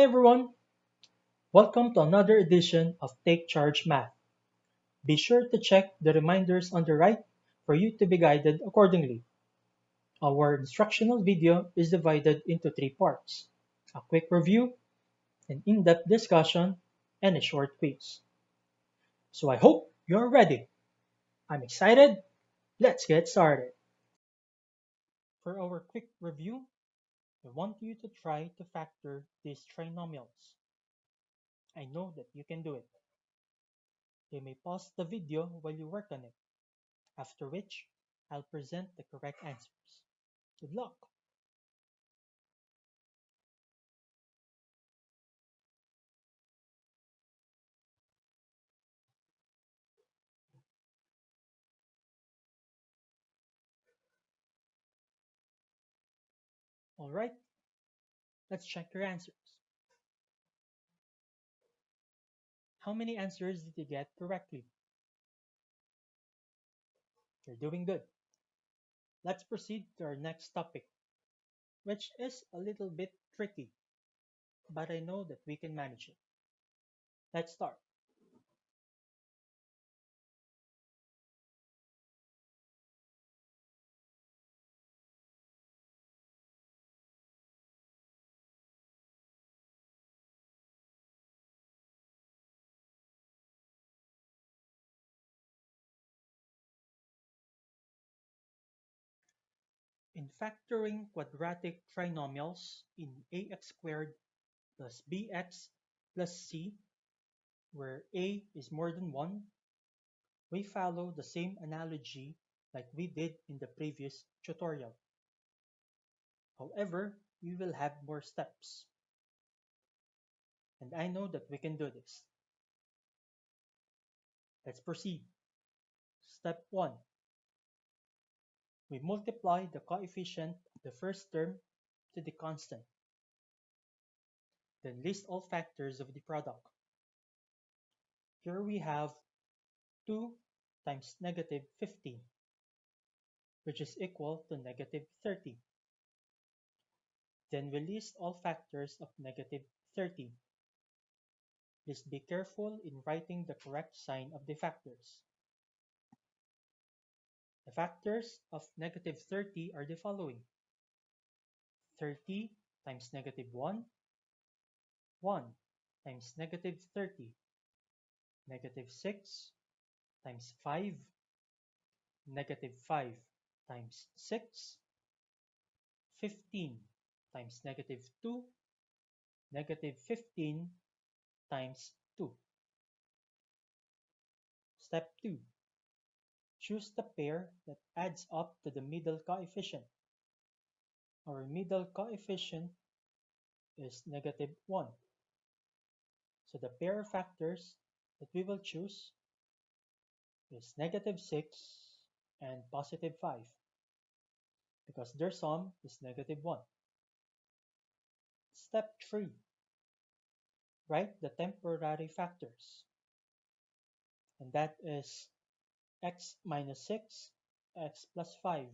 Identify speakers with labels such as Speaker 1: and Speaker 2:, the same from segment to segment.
Speaker 1: Hi everyone, welcome to another edition of Take Charge Math. Be sure to check the reminders on the right for you to be guided accordingly. Our instructional video is divided into three parts: a quick review, an in-depth discussion, and a short quiz. So I hope you're ready. I'm excited. Let's get started. For our quick review, I want you to try to factor these trinomials. I know that you can do it. You may pause the video while you work on it, after which I'll present the correct answers. Good luck! Alright, let's check your answers. How many answers did you get correctly? You're doing good. Let's proceed to our next topic, which is a little bit tricky, but I know that we can manage it. Let's start. In factoring quadratic trinomials in ax squared plus bx plus c, where a is more than 1, we follow the same analogy like we did in the previous tutorial. However, we will have more steps. And I know that we can do this. Let's proceed. Step 1. We multiply the coefficient of the first term to the constant. Then list all factors of the product. Here we have 2 times negative 15, which is equal to negative 30. Then we list all factors of negative 30. Please be careful in writing the correct sign of the factors. The factors of negative 30 are the following: 30 times negative 1, 1 times negative 30, negative 6 times 5, negative 5 times 6, 15 times negative 2, negative 15 times 2. Step 2. Choose the pair that adds up to the middle coefficient. Our middle coefficient is negative 1. So the pair of factors that we will choose is negative 6 and positive 5, because their sum is negative 1. Step 3. Write the temporary factors, and that is x minus 6, x plus 5.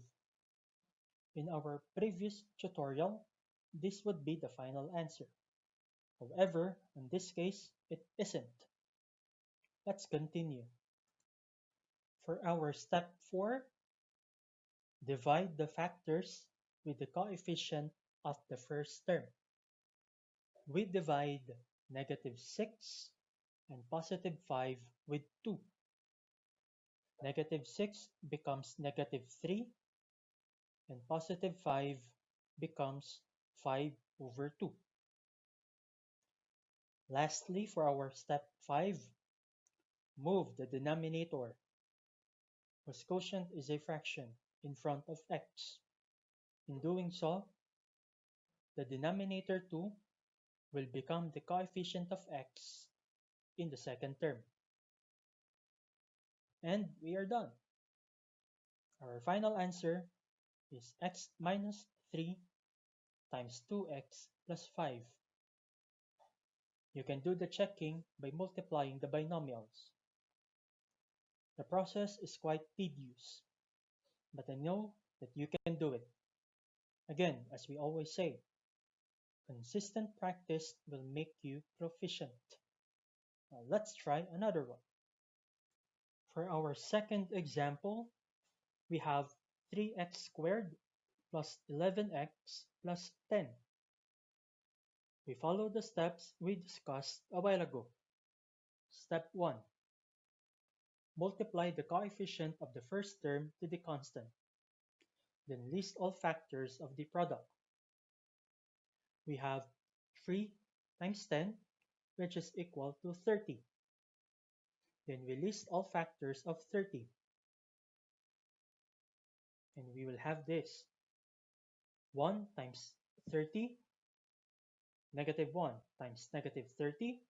Speaker 1: In our previous tutorial, this would be the final answer. However, in this case, it isn't. Let's continue. For our step 4, divide the factors with the coefficient of the first term. We divide negative 6 and positive 5 with 2. Negative 6 becomes negative 3, and positive 5 becomes 5 over 2. Lastly, for our step 5, move the denominator, whose quotient is a fraction, in front of x. In doing so, the denominator 2 will become the coefficient of x in the second term. And we are done. Our final answer is x minus 3 times 2x plus 5. You can do the checking by multiplying the binomials. The process is quite tedious, but I know that you can do it. Again, as we always say, Consistent practice will make you proficient. Now let's try another one. For our second example, we have 3x squared plus 11x plus 10. We follow the steps we discussed a while ago. Step 1. Multiply the coefficient of the first term to the constant. Then list all factors of the product. We have 3 times 10, which is equal to 30. Then we list all factors of 30. And we will have this. 1 times 30, negative 1 times negative 30,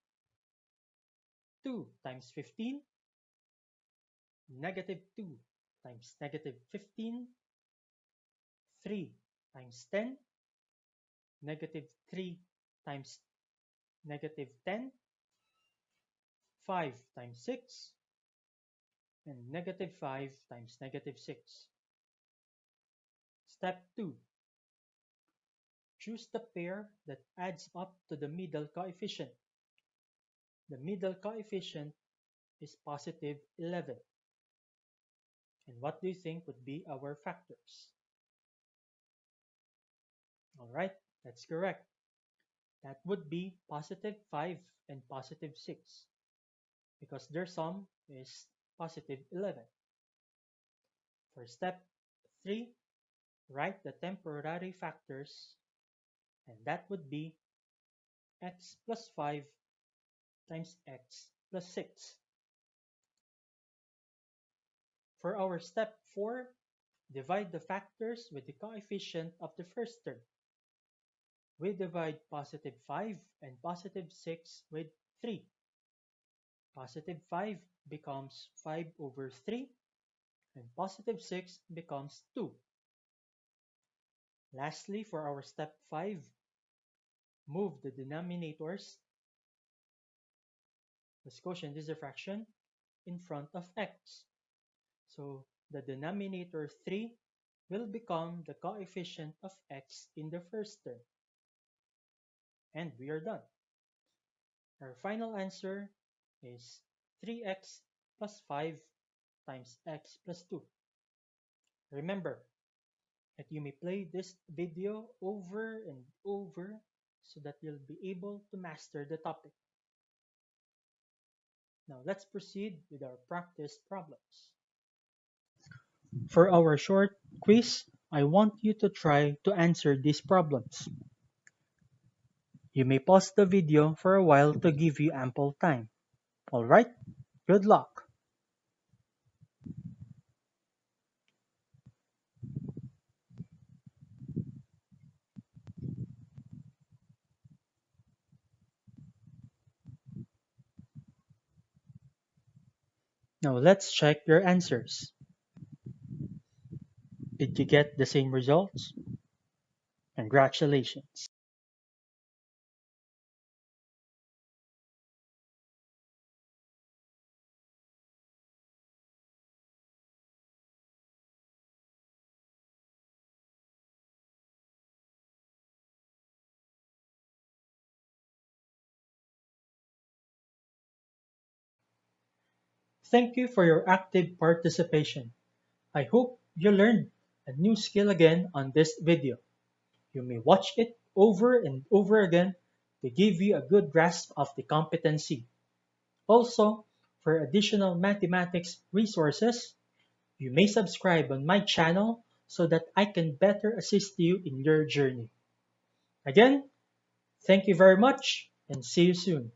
Speaker 1: 2 times 15, negative 2 times negative 15, 3 times 10, negative 3 times negative 10, 5 times 6, and negative 5 times negative 6. Step 2. Choose the pair that adds up to the middle coefficient. The middle coefficient is positive 11. And what do you think would be our factors? Alright, that's correct. That would be positive 5 and positive 6 because their sum is positive 11. For step 3, write the temporary factors, and that would be x plus 5 times x plus 6. For our step 4, divide the factors with the coefficient of the first term. We divide positive 5 and positive 6 with 3. Positive 5 becomes 5 over 3, and positive 6 becomes 2. Lastly, for our step 5, move the denominators, the quotient is a fraction, in front of x. So the denominator 3 will become the coefficient of x in the first term. And we are done. Our final answer is 3x plus 5 times x plus 2. Remember that you may play this video over and over so that you'll be able to master the topic. Now let's proceed with our practice problems. For our short quiz, I want you to try to answer these problems. You may pause the video for a while to give you ample time. Alright, good luck! Now let's check your answers. Did you get the same results? Congratulations! Thank you for your active participation. I hope you learned a new skill again on this video. You may watch it over and over again to give you a good grasp of the competency. Also, for additional mathematics resources, you may subscribe on my channel so that I can better assist you in your journey. Again, thank you very much and see you soon.